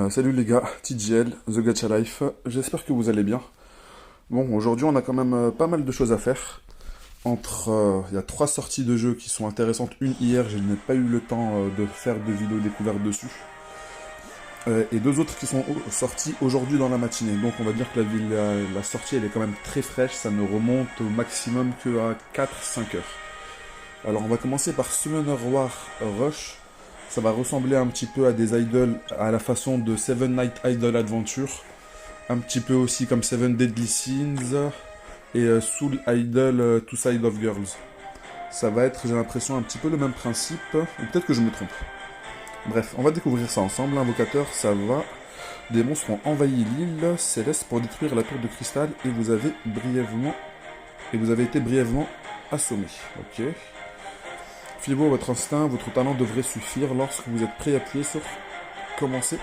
Salut les gars, TGL, The Gacha Life, j'espère que vous allez bien. Bon, aujourd'hui on a quand même pas mal de choses à faire. Il y a trois sorties de jeux qui sont intéressantes. Une hier, je n'ai pas eu le temps de faire de vidéos découvertes dessus. Et deux autres qui sont sorties aujourd'hui dans la matinée. Donc on va dire que la sortie elle est quand même très fraîche, ça ne remonte au maximum que à 4-5 heures. Alors on va commencer par Summoner War Rush. Ça va ressembler un petit peu à des idols à la façon de Seven Night Idol Adventure. Un petit peu aussi comme Seven Deadly Sins et Soul Idol Two Side of Girls. Ça va être, j'ai l'impression, un petit peu le même principe, ou peut-être que je me trompe. Bref, on va découvrir ça ensemble. Invocateur, ça va. Des monstres ont envahi l'île céleste pour détruire la tour de cristal et vous avez été brièvement assommé. Ok. Fiez-vous à votre instinct, votre talent devrait suffire. Lorsque vous êtes prêt, appuyez sur commencer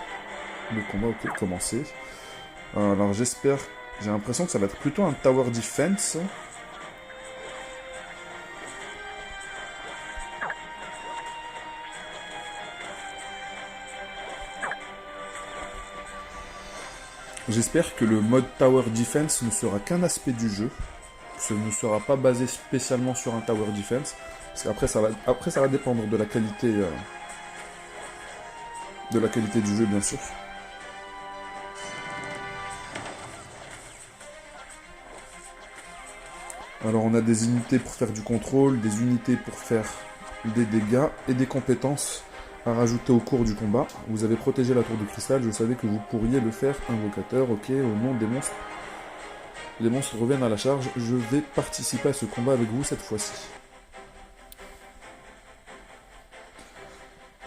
le combat. Ok, commencer. Alors j'espère, j'ai l'impression que ça va être plutôt un tower defense. J'espère que le mode tower defense ne sera qu'un aspect du jeu. Ce ne sera pas basé spécialement sur un tower defense. Parce qu'après ça va dépendre de la qualité du jeu bien sûr. Alors on a des unités pour faire du contrôle, des unités pour faire des dégâts et des compétences à rajouter au cours du combat. Vous avez protégé la tour de cristal, je savais que vous pourriez le faire, invocateur, ok, au nom des monstres. Les monstres reviennent à la charge, je vais participer à ce combat avec vous cette fois-ci.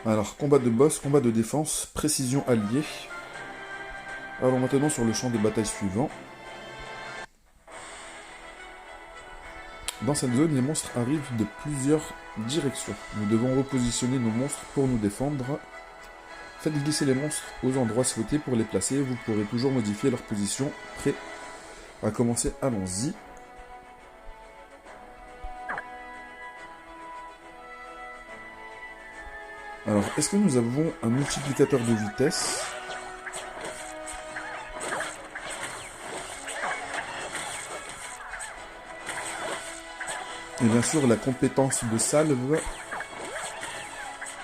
Alors, combat de boss, combat de défense, précision alliée. Alors maintenant sur le champ des batailles suivant. Dans cette zone, les monstres arrivent de plusieurs directions. Nous devons repositionner nos monstres pour nous défendre. Faites glisser les monstres aux endroits souhaités pour les placer. Vous pourrez toujours modifier leur position. Prêt à commencer, allons-y. Alors, est-ce que nous avons un multiplicateur de vitesse ? Et bien sûr, la compétence de salve,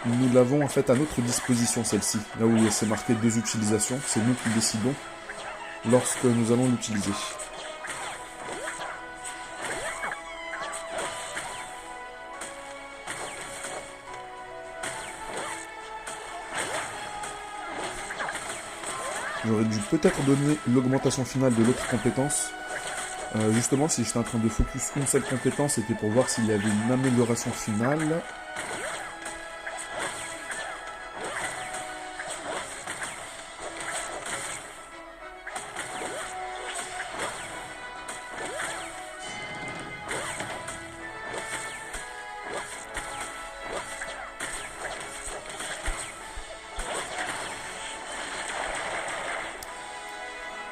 nous l'avons en fait à notre disposition, celle-ci. Là où c'est marqué 2 utilisations, c'est nous qui décidons lorsque nous allons l'utiliser. J'aurais dû peut-être donner l'augmentation finale de l'autre compétence. Justement, si j'étais en train de focus une seule compétence, c'était pour voir s'il y avait une amélioration finale.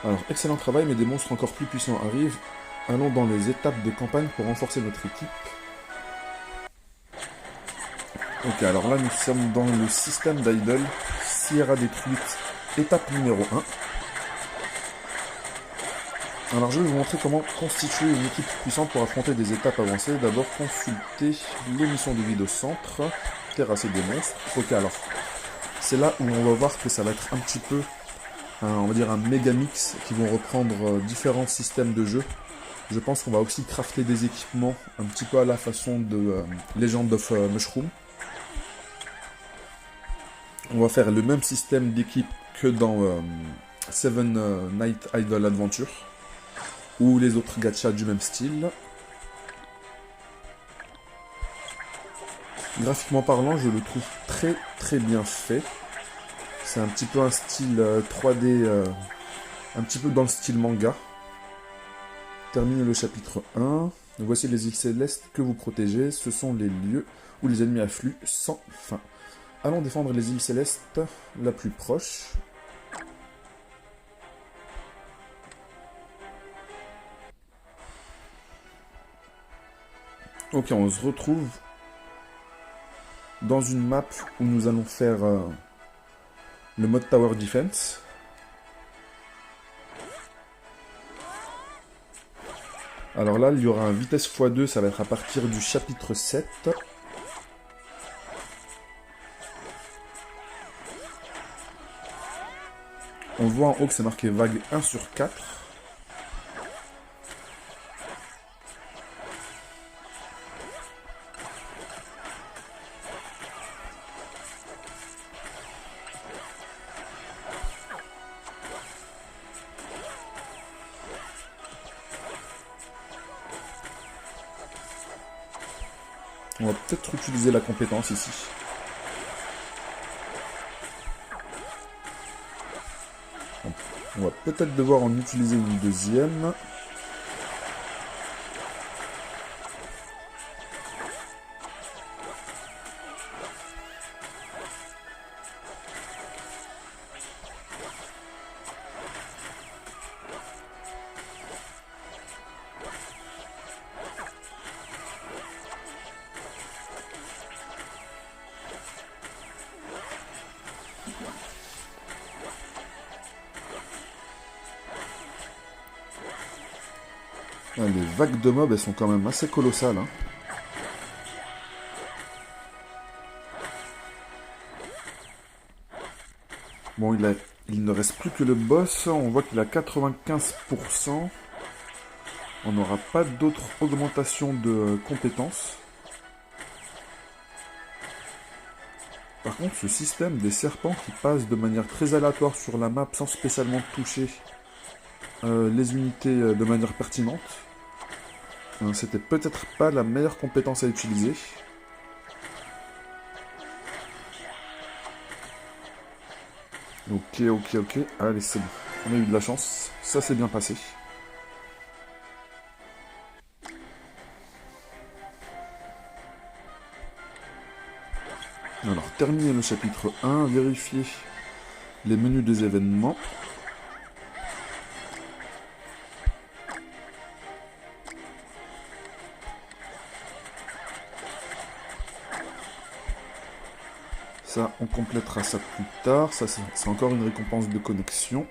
Alors, excellent travail, mais des monstres encore plus puissants arrivent. Allons dans les étapes de campagne pour renforcer notre équipe. Ok, alors là, nous sommes dans le système d'Idol. Sierra détruite, étape numéro 1. Alors, je vais vous montrer comment constituer une équipe puissante pour affronter des étapes avancées. D'abord, consulter les missions de vide au centre. Terrasser des monstres. Ok, alors, c'est là où on va voir que ça va être un petit peu... on va dire un méga mix qui vont reprendre différents systèmes de jeu. Je pense qu'on va aussi crafter des équipements un petit peu à la façon de Legend of Mushroom. On va faire le même système d'équipe que dans Seven Night Idol Adventure ou les autres gachas du même style. Graphiquement parlant, je le trouve très très bien fait. C'est un petit peu un style 3D, un petit peu dans le style manga. Terminez le chapitre 1. Voici les îles célestes que vous protégez. Ce sont les lieux où les ennemis affluent sans fin. Allons défendre les îles célestes la plus proche. Ok, on se retrouve dans une map où nous allons faire le mode Tower Defense. Alors là, il y aura un vitesse x2, ça va être à partir du chapitre 7. On voit en haut que c'est marqué vague 1/4. On va peut-être utiliser la compétence ici. On va peut-être devoir en utiliser une deuxième. Ah, les vagues de mobs, elles sont quand même assez colossales, hein. Bon, il ne reste plus que le boss. On voit qu'il a 95%. On n'aura pas d'autres augmentations de compétences. Par contre, ce système des serpents qui passent de manière très aléatoire sur la map sans spécialement toucher les unités de manière pertinente, c'était peut-être pas la meilleure compétence à utiliser. Ok. Allez, c'est bon. On a eu de la chance. Ça s'est bien passé. Alors, terminer le chapitre 1, vérifier les menus des événements. Ça, on complétera ça plus tard. Ça, c'est encore une récompense de connexion.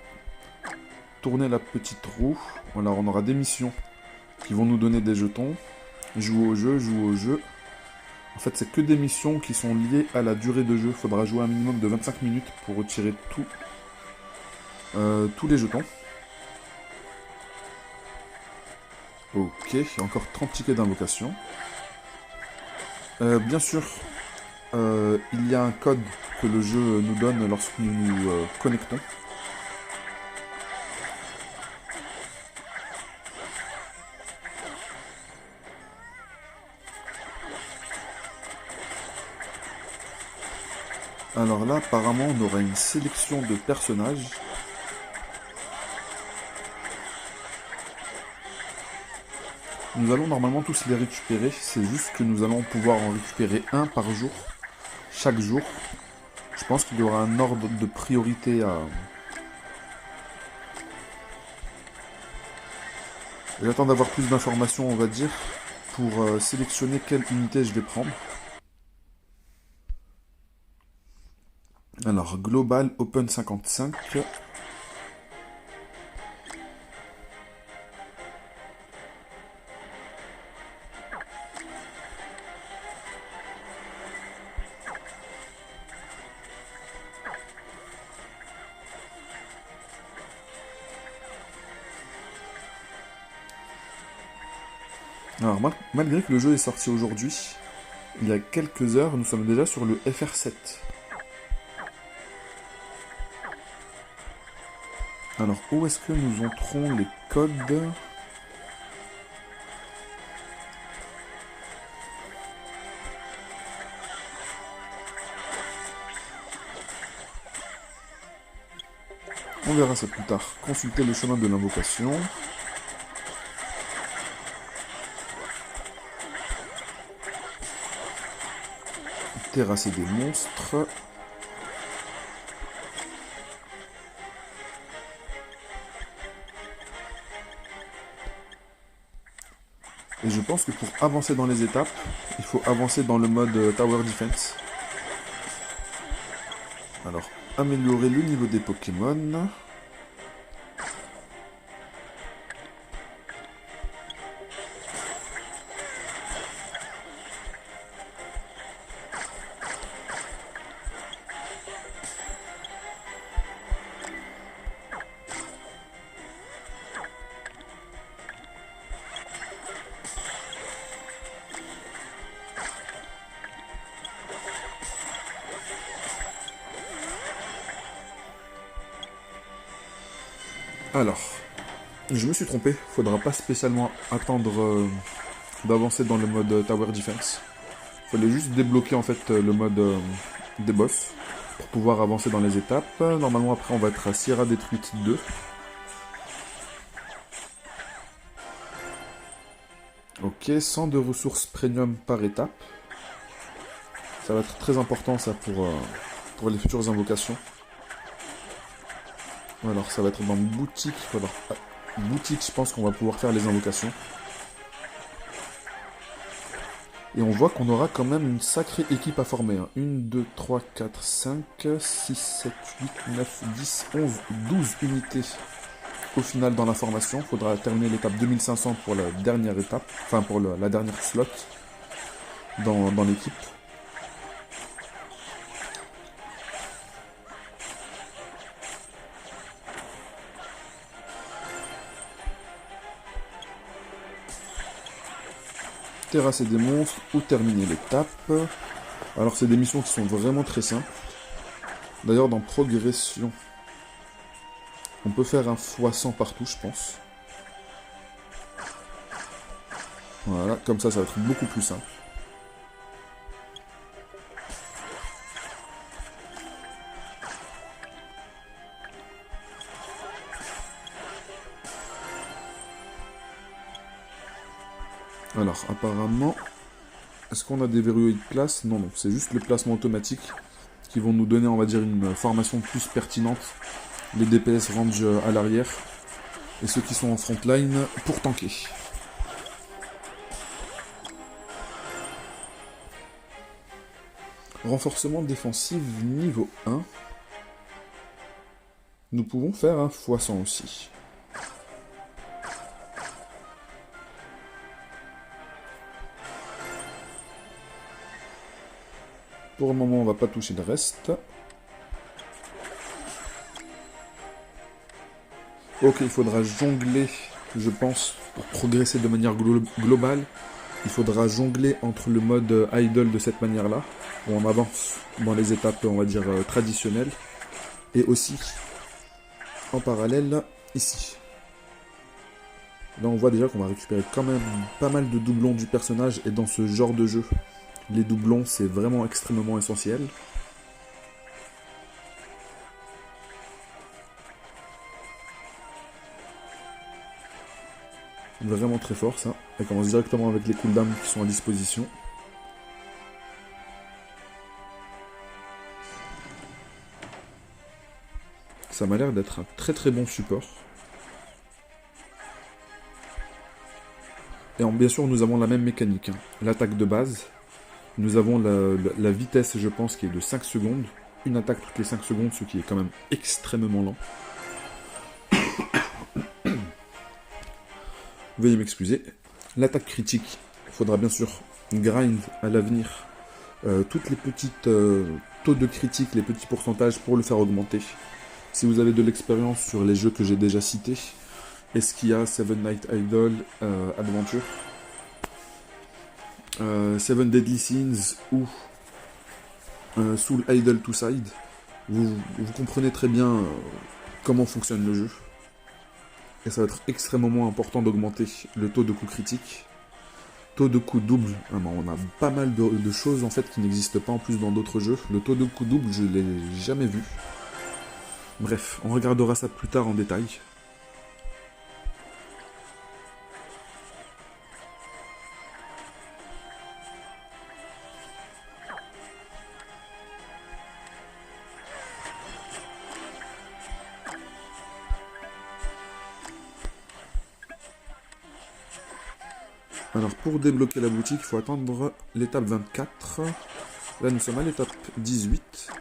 Tourner la petite roue. Voilà, on aura des missions qui vont nous donner des jetons. Jouer au jeu. En fait, c'est que des missions qui sont liées à la durée de jeu. Il faudra jouer un minimum de 25 minutes pour retirer tous les jetons. Ok, encore 30 tickets d'invocation. Bien sûr, il y a un code que le jeu nous donne lorsque nous nous connectons. Alors là, apparemment, on aura une sélection de personnages. Nous allons normalement tous les récupérer, c'est juste que nous allons pouvoir en récupérer un par jour, chaque jour. Je pense qu'il y aura un ordre de priorité à... J'attends d'avoir plus d'informations, on va dire, pour sélectionner quelle unité je vais prendre. Alors, Global Open 55. Alors, malgré que le jeu est sorti aujourd'hui, il y a quelques heures, nous sommes déjà sur le FR7. Alors, où est-ce que nous entrons les codes? On verra ça plus tard. Consulter le chemin de l'invocation. Terrasser des monstres. Et je pense que pour avancer dans les étapes, il faut avancer dans le mode Tower Defense. Alors, améliorer le niveau des Pokémon. Alors, je me suis trompé, faudra pas spécialement attendre d'avancer dans le mode Tower Defense. Fallait juste débloquer en fait le mode des boss pour pouvoir avancer dans les étapes. Normalement après on va être à Sierra Détruite 2. Ok, 100 de ressources premium par étape. Ça va être très important ça pour les futures invocations. Alors ça va être dans boutique. Alors, boutique, je pense qu'on va pouvoir faire les invocations. Et on voit qu'on aura quand même une sacrée équipe à former. 1, 2, 3, 4, 5, 6, 7, 8, 9, 10, 11, 12 unités au final dans la formation. Il faudra terminer l'étape 2500 pour la dernière étape. Enfin pour la dernière slot dans l'équipe. Terrasser des monstres ou terminer l'étape. Alors c'est des missions qui sont vraiment très simples. D'ailleurs dans progression, on peut faire un x100 partout je pense. Voilà, comme ça va être beaucoup plus simple. Alors, apparemment, est-ce qu'on a des verrouillés de place? Non, non, c'est juste le placement automatique qui vont nous donner, on va dire, une formation plus pertinente. Les DPS range à l'arrière et ceux qui sont en frontline pour tanker. Renforcement défensif niveau 1. Nous pouvons faire un x100 aussi. Pour le moment, on va pas toucher le reste. Ok, il faudra jongler, je pense, pour progresser de manière globale. Il faudra jongler entre le mode idle de cette manière-là, où on avance dans les étapes, on va dire, traditionnelles, et aussi, en parallèle, ici. Là, on voit déjà qu'on va récupérer quand même pas mal de doublons du personnage, et dans ce genre de jeu, les doublons, c'est vraiment extrêmement essentiel. Vraiment très fort ça. Elle commence directement avec les cooldowns qui sont à disposition. Ça m'a l'air d'être un très très bon support. Et bien sûr nous avons la même mécanique. L'attaque de base. Nous avons la vitesse je pense qui est de 5 secondes. Une attaque toutes les 5 secondes, ce qui est quand même extrêmement lent. Veuillez m'excuser. L'attaque critique, il faudra bien sûr grind à l'avenir toutes les petites taux de critique, les petits pourcentages pour le faire augmenter. Si vous avez de l'expérience sur les jeux que j'ai déjà cités, Esquia, Seven Night Idol, Adventure, Seven Deadly Sins ou Soul Idol 2 Side, vous comprenez très bien comment fonctionne le jeu. Et ça va être extrêmement important d'augmenter le taux de coup critique. Taux de coup double, on a pas mal de choses en fait qui n'existent pas en plus dans d'autres jeux. Le taux de coup double, je l'ai jamais vu. Bref, on regardera ça plus tard en détail. Alors pour débloquer la boutique, il faut attendre l'étape 24. Là nous sommes à l'étape 18.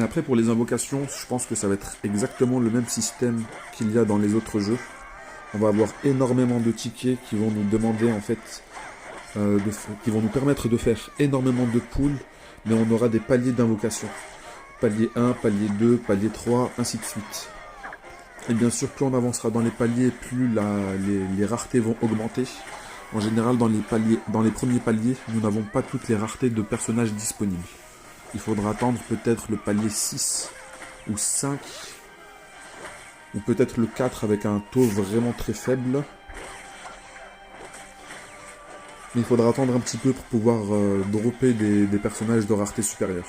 après, pour les invocations, je pense que ça va être exactement le même système qu'il y a dans les autres jeux. On va avoir énormément de tickets qui vont nous demander, en fait, qui vont nous permettre de faire énormément de poules, mais on aura des paliers d'invocation. Palier 1, palier 2, palier 3, ainsi de suite. Et bien sûr, plus on avancera dans les paliers, plus les raretés vont augmenter. En général, dans les premiers paliers, nous n'avons pas toutes les raretés de personnages disponibles. Il faudra attendre peut-être le palier 6 ou 5, ou peut-être le 4 avec un taux vraiment très faible. Mais il faudra attendre un petit peu pour pouvoir dropper des personnages de rareté supérieure.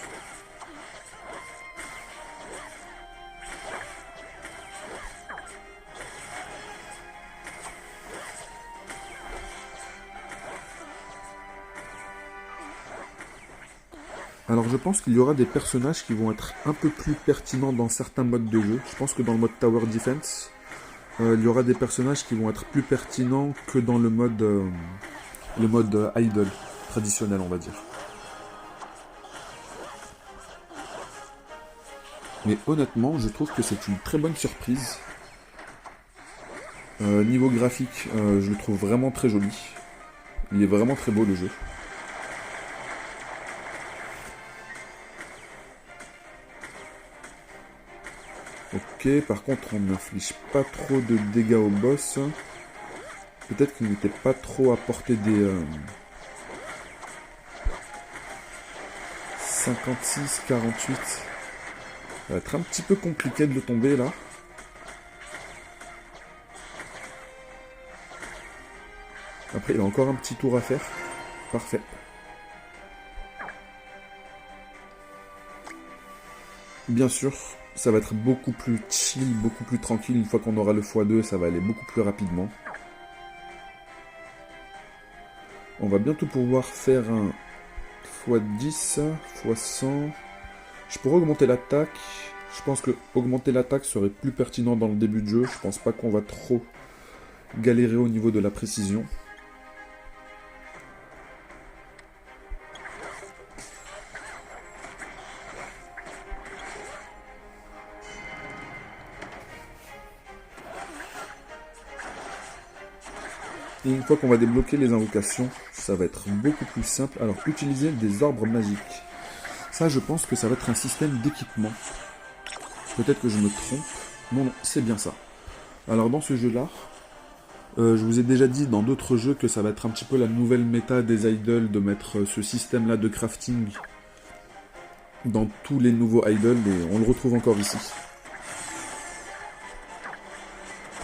Alors je pense qu'il y aura des personnages qui vont être un peu plus pertinents dans certains modes de jeu. Je pense que dans le mode Tower Defense, il y aura des personnages qui vont être plus pertinents que dans le mode idle traditionnel, on va dire. Mais honnêtement, je trouve que c'est une très bonne surprise. Niveau graphique, je le trouve vraiment très joli. Il est vraiment très beau le jeu. Ok, par contre on n'inflige pas trop de dégâts au boss. Peut-être qu'il n'était pas trop à portée des... 56, 48. Ça va être un petit peu compliqué de le tomber là. Après il a encore un petit tour à faire. Parfait. Bien sûr, ça va être beaucoup plus chill, beaucoup plus tranquille. Une fois qu'on aura le x2, ça va aller beaucoup plus rapidement. On va bientôt pouvoir faire un x10, x100. Je pourrais augmenter l'attaque. Je pense que augmenter l'attaque serait plus pertinent dans le début de jeu. Je pense pas qu'on va trop galérer au niveau de la précision. Et une fois qu'on va débloquer les invocations, ça va être beaucoup plus simple. Alors, utiliser des orbes magiques. Ça, je pense que ça va être un système d'équipement. Peut-être que je me trompe. Non, c'est bien ça. Alors, dans ce jeu-là, je vous ai déjà dit dans d'autres jeux que ça va être un petit peu la nouvelle méta des idoles de mettre ce système-là de crafting dans tous les nouveaux idoles, et on le retrouve encore ici.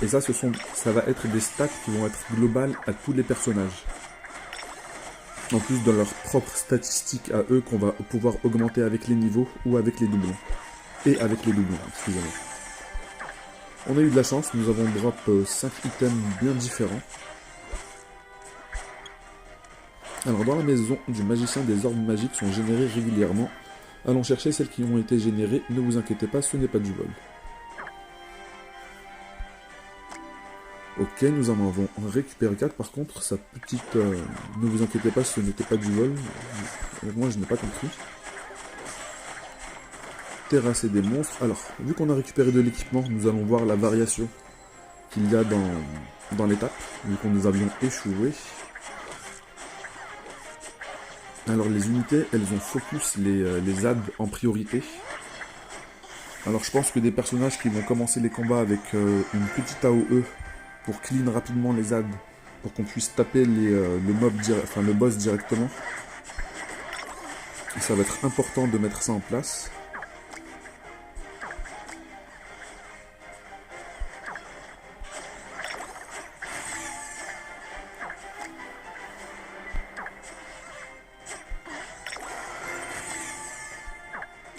Et ça, ça va être des stats qui vont être globales à tous les personnages. En plus de leurs propres statistiques à eux qu'on va pouvoir augmenter avec les niveaux ou avec les doublons. Et avec les doublons, excusez-moi. On a eu de la chance, nous avons drop 5 items bien différents. Alors dans la maison du magicien, des orbes magiques sont générés régulièrement. Allons chercher celles qui ont été générées, ne vous inquiétez pas, ce n'est pas du vol. Ok, nous en avons récupéré 4, par contre, sa petite... ne vous inquiétez pas, ce n'était pas du vol. Moi, je n'ai pas compris. Terrasser des monstres. Alors, vu qu'on a récupéré de l'équipement, nous allons voir la variation qu'il y a dans l'étape, vu qu'on nous avions échoué. Alors, les unités, elles ont focus les ZAD en priorité. Alors, je pense que des personnages qui vont commencer les combats avec une petite AOE pour clean rapidement les ZAD, pour qu'on puisse taper le boss directement. Et ça va être important de mettre ça en place.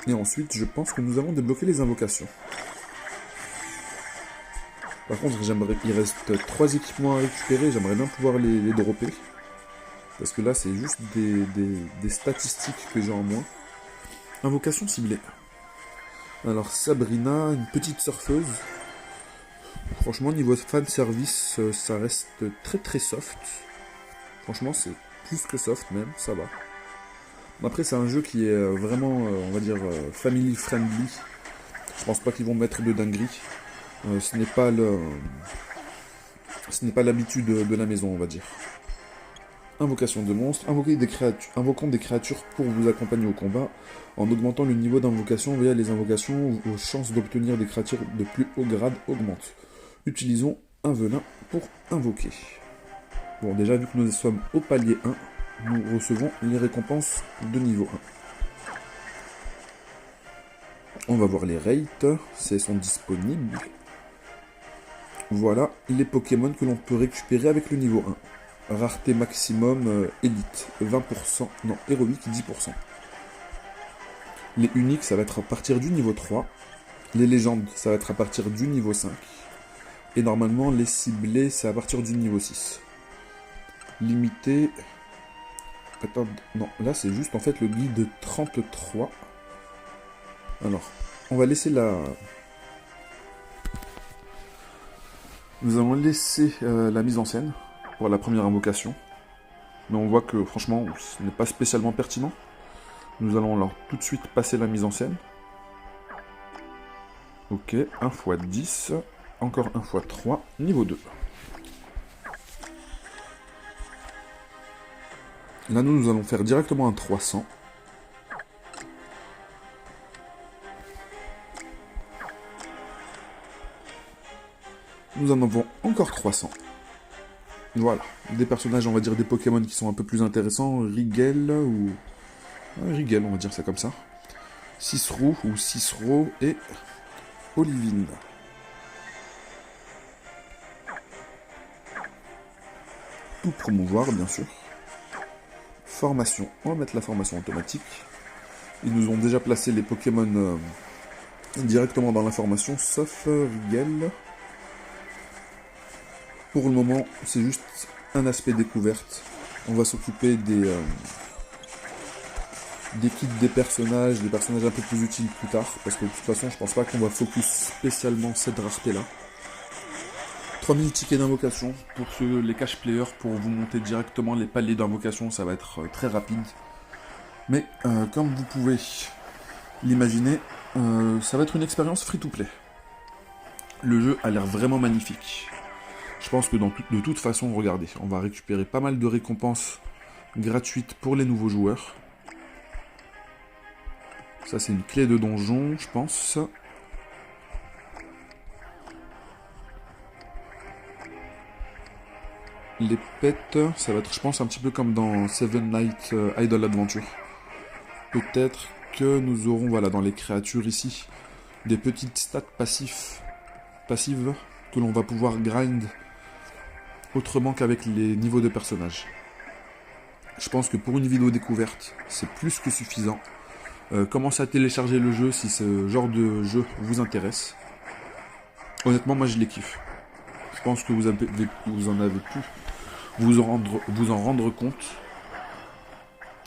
Et ensuite, je pense que nous allons débloquer les invocations. Par contre, il reste 3 équipements à récupérer, j'aimerais bien pouvoir les dropper. Parce que là, c'est juste des statistiques que j'ai en moins. Invocation ciblée. Alors, Sabrina, une petite surfeuse. Franchement, niveau fan service, ça reste très très soft. Franchement, c'est plus que soft même, ça va. Après, c'est un jeu qui est vraiment, on va dire, family friendly. Je pense pas qu'ils vont mettre de dinguerie. Ce n'est pas l'habitude de la maison, on va dire. Invocation de monstres. Invoquons des créatures pour vous accompagner au combat. En augmentant le niveau d'invocation via les invocations, vos chances d'obtenir des créatures de plus haut grade augmentent. Utilisons un venin pour invoquer. Bon, déjà, vu que nous sommes au palier 1, nous recevons les récompenses de niveau 1. On va voir les rates, si elles sont disponibles. Voilà les Pokémon que l'on peut récupérer avec le niveau 1. Rareté maximum élite, 20%, non, héroïque, 10%. Les uniques, ça va être à partir du niveau 3. Les légendes, ça va être à partir du niveau 5. Et normalement, les ciblés, c'est à partir du niveau 6. Limité... Attends, non, là c'est juste en fait le guide 33. Alors, on va laisser la... Nous allons laisser la mise en scène pour la première invocation. Mais on voit que franchement, ce n'est pas spécialement pertinent. Nous allons alors tout de suite passer la mise en scène. Ok, 1 x 10, encore 1 x 3, niveau 2. Là, nous allons faire directement un 300. Nous en avons encore 300. Voilà, des personnages, on va dire des Pokémon qui sont un peu plus intéressants. Rigel ou... Rigel, on va dire ça comme ça. Cicero ou Cicero et Olivine. Tout promouvoir, bien sûr. Formation, on va mettre la formation automatique. Ils nous ont déjà placé les Pokémon directement dans la formation, sauf Rigel. Pour le moment, c'est juste un aspect découverte. On va s'occuper des kits des personnages un peu plus utiles plus tard, parce que de toute façon, je pense pas qu'on va focus spécialement cette rareté-là. 3000 tickets d'invocation pour les cash players, pour vous monter directement les paliers d'invocation, ça va être très rapide. Mais comme vous pouvez l'imaginer, ça va être une expérience free-to-play. Le jeu a l'air vraiment magnifique. Je pense que de toute façon, regardez, on va récupérer pas mal de récompenses gratuites pour les nouveaux joueurs. Ça, c'est une clé de donjon, je pense. Les pets, ça va être, je pense, un petit peu comme dans Seven Nights Idle Adventure. Peut-être que nous aurons, voilà, dans les créatures ici, des petites stats passives que l'on va pouvoir grind autrement qu'avec les niveaux de personnages. Je pense que pour une vidéo découverte, c'est plus que suffisant. Commencez à télécharger le jeu si ce genre de jeu vous intéresse. Honnêtement, moi je les kiffe. Je pense que vous en avez pu vous en rendre compte.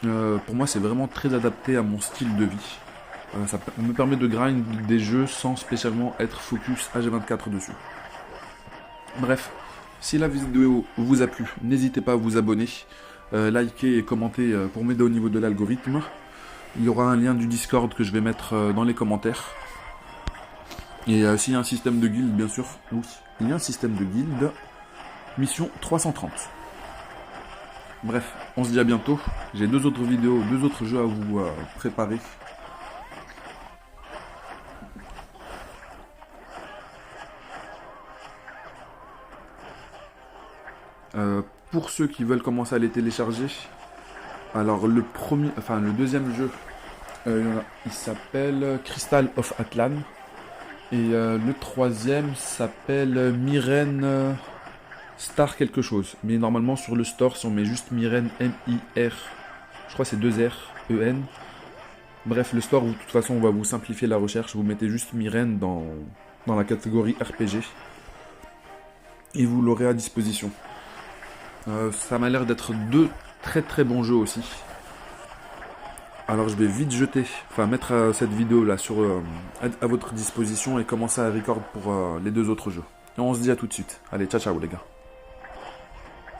Pour moi, c'est vraiment très adapté à mon style de vie. Ça me permet de grind des jeux sans spécialement être focus H24 dessus. Bref, si la vidéo vous a plu, n'hésitez pas à vous abonner, liker et commenter pour m'aider au niveau de l'algorithme. Il y aura un lien du Discord que je vais mettre dans les commentaires. Et s'il y a un système de guilde, bien sûr, oui, il y a un système de guilde. Mission 330. Bref, on se dit à bientôt. J'ai 2 autres vidéos, 2 autres jeux à vous préparer. Pour ceux qui veulent commencer à les télécharger, alors le deuxième jeu, il s'appelle Crystal of Atlan. Et le troisième s'appelle Myrenne Star quelque chose. Mais normalement sur le store, si on met juste Myrenne M-I-R, je crois que c'est 2 R, E-N. Bref, le store, de toute façon, on va vous simplifier la recherche. Vous mettez juste Myrenne dans la catégorie RPG. Et vous l'aurez à disposition. Ça m'a l'air d'être 2 très très bons jeux aussi. Alors je vais vite mettre cette vidéo là à votre disposition et commencer à record pour les 2 autres jeux. Et on se dit à tout de suite. Allez, ciao ciao les gars.